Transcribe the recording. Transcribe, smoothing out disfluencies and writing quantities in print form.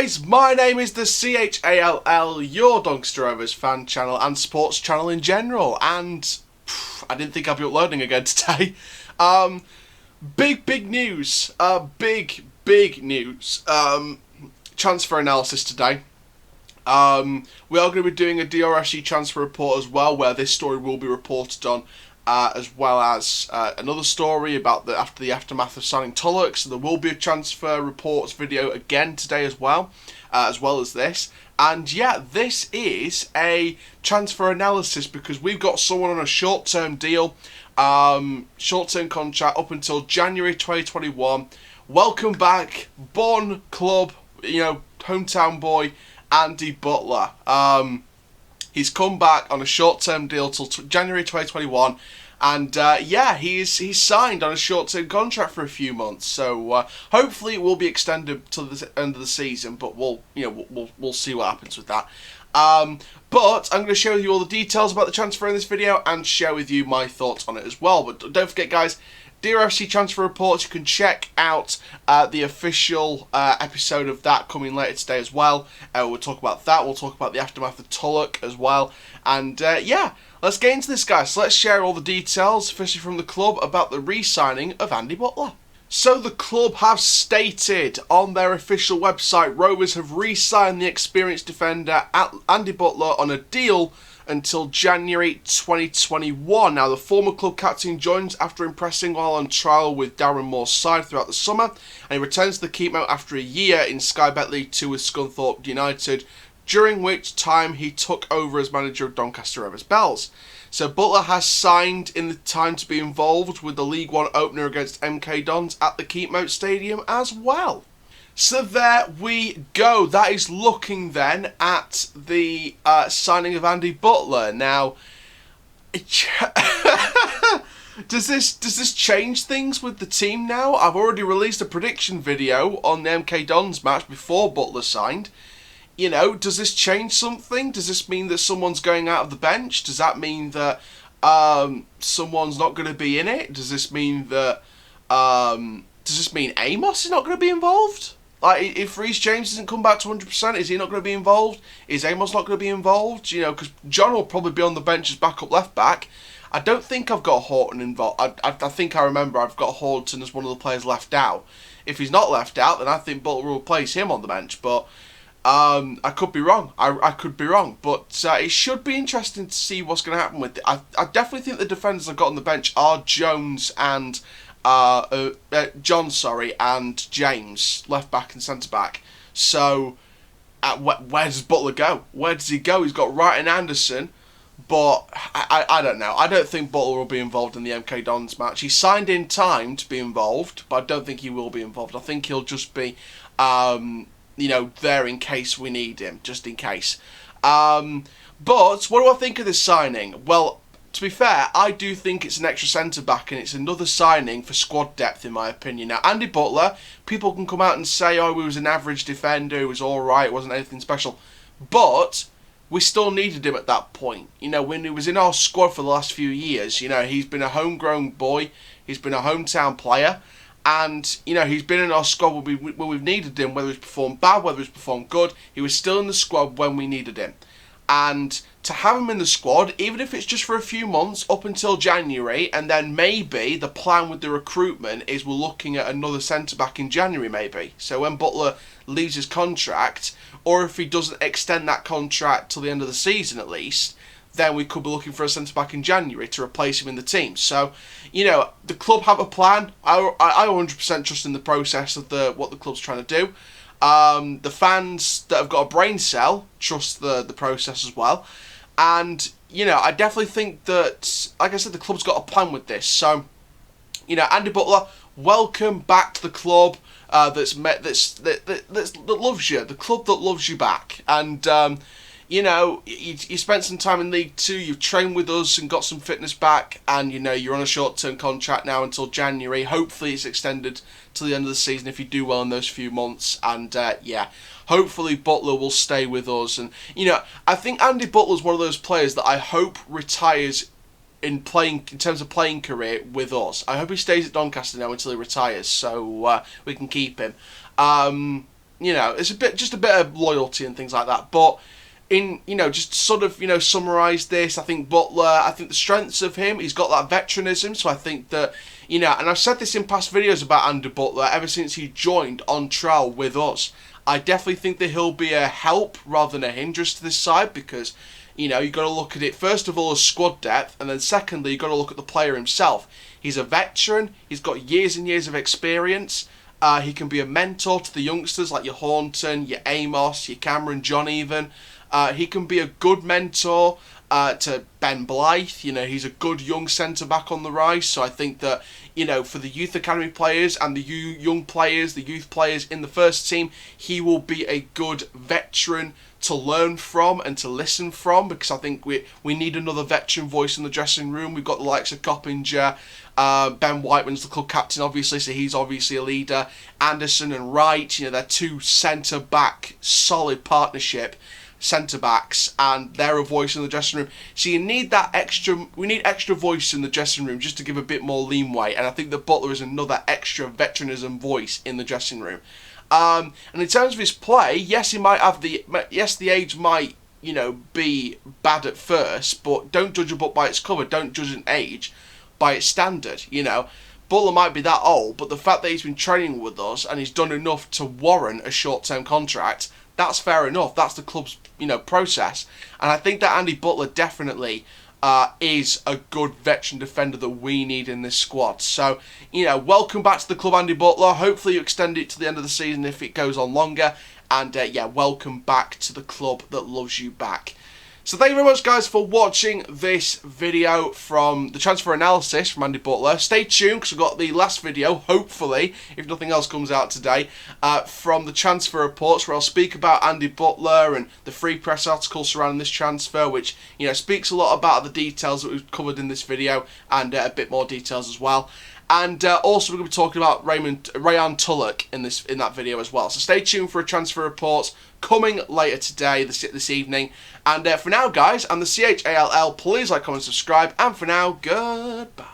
guys, my name is the CHALL, your Doncaster Rovers fan channel and sports channel in general, and I didn't think I'd be uploading again today. Big news, big news, transfer analysis today. We are going to be doing a DRFC transfer report as well, where this story will be reported on, as well as another story about the aftermath of signing Tulloch. So there will be a transfer reports video again today as well as this. And yeah, this is a transfer analysis because we've got someone on a short-term deal, short-term contract up until January 2021. Welcome back, born club, hometown boy, Andy Butler. He's come back on a short-term deal till January 2021, and yeah, he's signed on a short-term contract for a few months. So hopefully it will be extended till the end of the season, but we'll see what happens with that. But I'm going to share with you all the details about the transfer in this video and share with you my thoughts on it as well. But don't forget, guys, DRFC Transfer Reports, you can check out the official episode of that coming later today as well. We'll talk about that. We'll talk about the aftermath of Tulloch as well. And yeah, let's get into this, guys. So let's share all the details, officially from the club, about the re-signing of Andy Butler. So the club have stated on their official website, Rovers have re-signed the experienced defender Andy Butler on a deal until January 2021. Now, the former club captain joins after impressing while on trial with Darren Moore's side throughout the summer, and he returns to the Keepmoat after a year in Sky Bet League 2 with Scunthorpe United, during which time he took over as manager of Doncaster Rovers Bells. So Butler has signed in the time to be involved with the League One opener against MK Dons at the Keepmoat Stadium as well. So there we go. That is looking then at the signing of Andy Butler. Now, does this change things with the team now? I've already released a prediction video on the MK Dons match before Butler signed. Does this change something? Does this mean that someone's going out of the bench? Does that mean that someone's not going to be in it? Does this mean that Amos is not going to be involved? Like, if Reece James doesn't come back to 100%, is he not going to be involved? Is Amos not going to be involved? Because John will probably be on the bench as backup left back. I don't think I've got Horton involved. I think I remember I've got Horton as one of the players left out. If he's not left out, then I think Butler will place him on the bench. But I could be wrong. I could be wrong. But it should be interesting to see what's going to happen with it. I definitely think the defenders I've got on the bench are Jones and John, and James, left back and centre back. So, where does Butler go? Where does he go? He's got Wright and Anderson, but I don't know. I don't think Butler will be involved in the MK Dons match. He signed in time to be involved, but I don't think he will be involved. I think he'll just be, there in case we need him, just in case. But what do I think of this signing? Well, to be fair, I do think it's an extra centre-back and it's another signing for squad depth, in my opinion. Now, Andy Butler, people can come out and say, oh, he was an average defender, he was alright, it wasn't anything special. But we still needed him at that point. When he was in our squad for the last few years, he's been a homegrown boy, he's been a hometown player, and, he's been in our squad when we've needed him, whether he's performed bad, whether he's performed good, he was still in the squad when we needed him. And to have him in the squad, even if it's just for a few months, up until January, and then maybe the plan with the recruitment is we're looking at another centre-back in January, maybe. So when Butler leaves his contract, or if he doesn't extend that contract till the end of the season at least, then we could be looking for a centre-back in January to replace him in the team. So, the club have a plan. I 100% trust in the process of what the club's trying to do. The fans that have got a brain cell trust the process as well. And, I definitely think that, like I said, the club's got a plan with this. So, Andy Butler, welcome back to the club that loves you, the club that loves you back. And, you spent some time in League 2, you've trained with us and got some fitness back, and, you're on a short-term contract now until January. Hopefully it's extended to the end of the season if you do well in those few months. And, yeah, hopefully Butler will stay with us. And, I think Andy Butler's one of those players that I hope retires in terms of playing career with us. I hope he stays at Doncaster now until he retires, so we can keep him. it's just a bit of loyalty and things like that. But just sort of, summarise this, I think the strengths of him, he's got that veteranism, so I think that, and I've said this in past videos about Andy Butler, ever since he joined on trial with us, I definitely think that he'll be a help rather than a hindrance to this side, because, you've got to look at it, first of all, as squad depth, and then secondly, you've got to look at the player himself. He's a veteran, he's got years and years of experience. He can be a mentor to the youngsters like your Hornton, your Amos, your Cameron John even. He can be a good mentor to Ben Blythe. He's a good young centre-back on the rise. So I think that, for the youth academy players and the young players, the youth players in the first team, he will be a good veteran to learn from and to listen from, because I think we need another veteran voice in the dressing room. We've got the likes of Coppinger, Ben Whiteman's the club captain, obviously, so he's obviously a leader. Anderson and Wright, they're two centre-back solid partnership centre-backs, and they're a voice in the dressing room. So we need extra voice in the dressing room just to give a bit more leeway, and I think that Butler is another extra veteranism voice in the dressing room. And in terms of his play, yes, the age might, be bad at first, but don't judge a book by its cover. Don't judge an age by its standard. Butler might be that old, but the fact that he's been training with us and he's done enough to warrant a short-term contract, that's fair enough. That's the club's, process. And I think that Andy Butler definitely is a good veteran defender that we need in this squad. So, welcome back to the club, Andy Butler. Hopefully you extend it to the end of the season if it goes on longer. And, welcome back to the club that loves you back. So thank you very much, guys, for watching this video from the transfer analysis from Andy Butler. Stay tuned, because we've got the last video, hopefully, if nothing else comes out today, from the transfer reports, where I'll speak about Andy Butler and the free press article surrounding this transfer, which, speaks a lot about the details that we've covered in this video, and a bit more details as well. And also we're going to be talking about Rayan Tulloch in that video as well. So stay tuned for a transfer report coming later today, this evening. And for now, guys, I'm the CHALL. Please like, comment, subscribe. And for now, goodbye.